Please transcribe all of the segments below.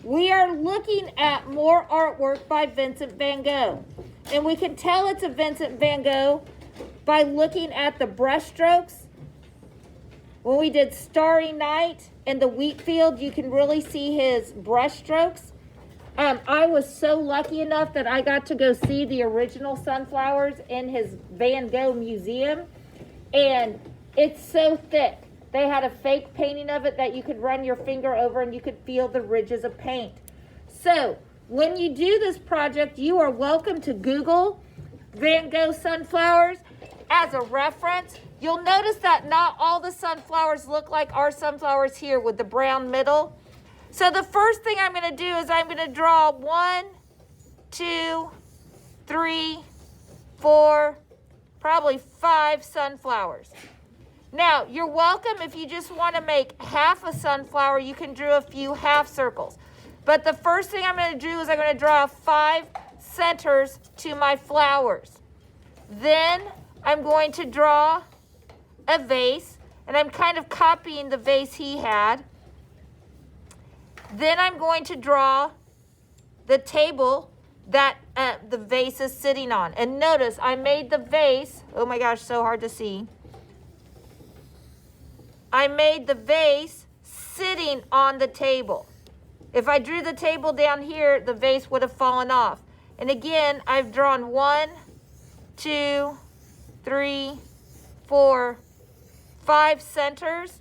we are looking at more artwork by Vincent van Gogh. And we can tell it's a Vincent van Gogh by looking at the brush strokes. When we did Starry Night in the wheat field, you can really see his brush strokes. I was so lucky enough that I got to go see the original sunflowers in his Van Gogh museum. And it's so thick. They had a fake painting of it that you could run your finger over and you could feel the ridges of paint. So when you do this project, you are welcome to Google Van Gogh sunflowers as a reference. You'll notice that not all the sunflowers look like our sunflowers here with the brown middle. So the first thing I'm going to do is I'm going to draw 1, 2, 3, 4, probably 5 sunflowers. Now, you're welcome if you just want to make half a sunflower, you can draw a few half circles. But the first thing I'm going to do is I'm going to draw 5 centers to my flowers. Then I'm going to draw a vase, and I'm kind of copying the vase he had. Then I'm going to draw the table that the vase is sitting on. And notice I made the vase, oh my gosh, so hard to see. I made the vase sitting on the table. If I drew the table down here, the vase would have fallen off. And again, I've drawn 1, 2, 3, 4, 5 centers.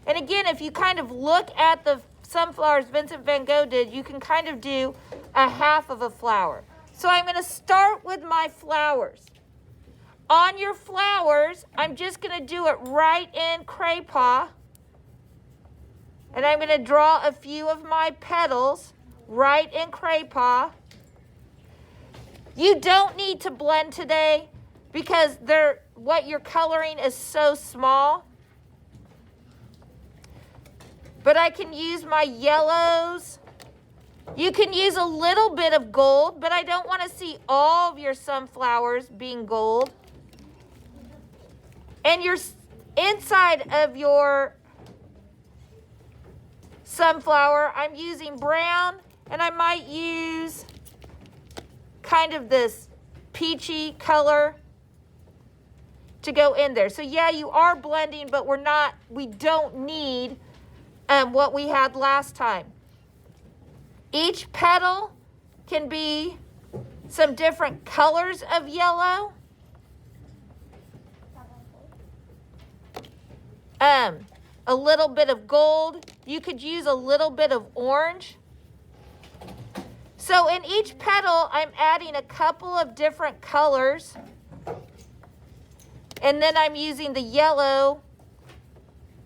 And again, if you kind of look at the sunflowers Vincent van Gogh did, you can kind of do a half of a flower. So I'm going to start with my flowers. On your flowers, I'm just going to do it right in crayon. And I'm going to draw a few of my petals right in crayon. You don't need to blend today because what you're coloring is so small. But I can use my yellows. You can use a little bit of gold, but I don't want to see all of your sunflowers being gold. And your inside of your sunflower, I'm using brown, and I might use kind of this peachy color to go in there. So yeah, you are blending, but we don't need what we had last time. Each petal can be some different colors of yellow. A little bit of gold. You could use a little bit of orange. So in each petal, I'm adding a couple of different colors. And then I'm using the yellow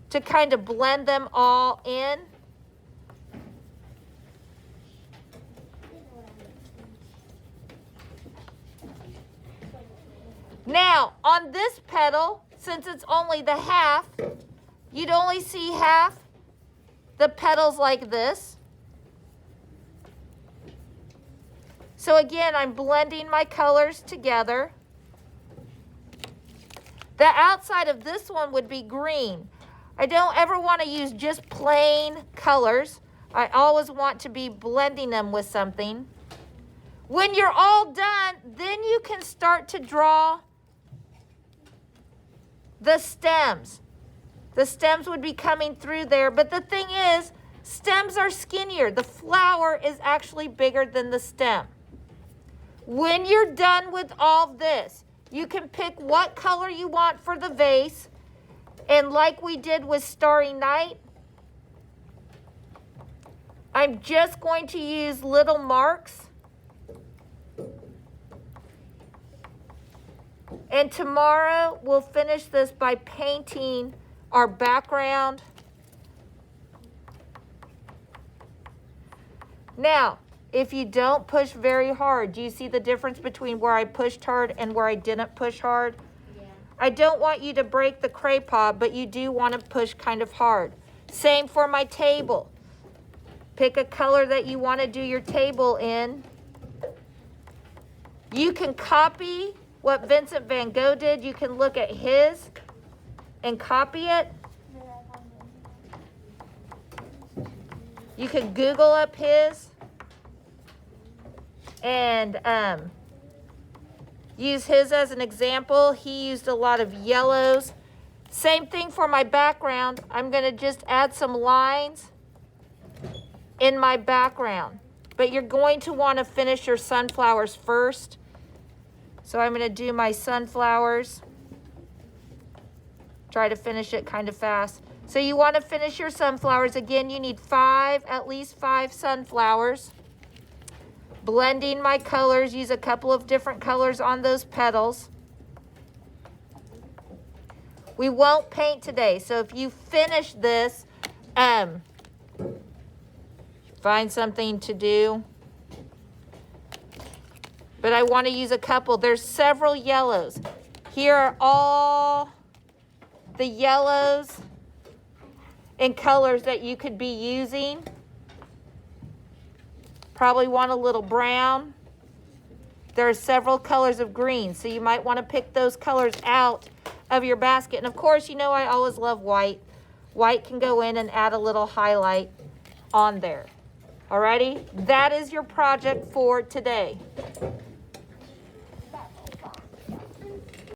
to kind of blend them all in. Now, on this petal, since it's only the half, you'd only see half the petals like this. So again, I'm blending my colors together. The outside of this one would be green. I don't ever want to use just plain colors. I always want to be blending them with something. When you're all done, then you can start to draw the stems. The stems would be coming through there, but the thing is, stems are skinnier. The flower is actually bigger than the stem. When you're done with all this, you can pick what color you want for the vase. And like we did with Starry Night, I'm just going to use little marks. And tomorrow we'll finish this by painting our background. Now, if you don't push very hard, do you see the difference between where I pushed hard and where I didn't push hard? Yeah. I don't want you to break the crayon, but you do want to push kind of hard. Same for my table. Pick a color that you want to do your table in. You can copy what Vincent van Gogh did. You can look at his and copy it. You can Google up his and use his as an example. He used a lot of yellows. Same thing for my background. I'm going to just add some lines in my background. But you're going to want to finish your sunflowers first. So I'm going to do my sunflowers. Try to finish it kind of fast. So you want to finish your sunflowers. Again, you need at least five sunflowers. Blending my colors. Use a couple of different colors on those petals. We won't paint today. So if you finish this, find something to do. But I want to use a couple. There's several yellows. Here are all the yellows and colors that you could be using. Probably want a little brown. There are several colors of green, so you might want to pick those colors out of your basket. And of course, you know I always love white. White can go in and add a little highlight on there. Alrighty, that is your project for today.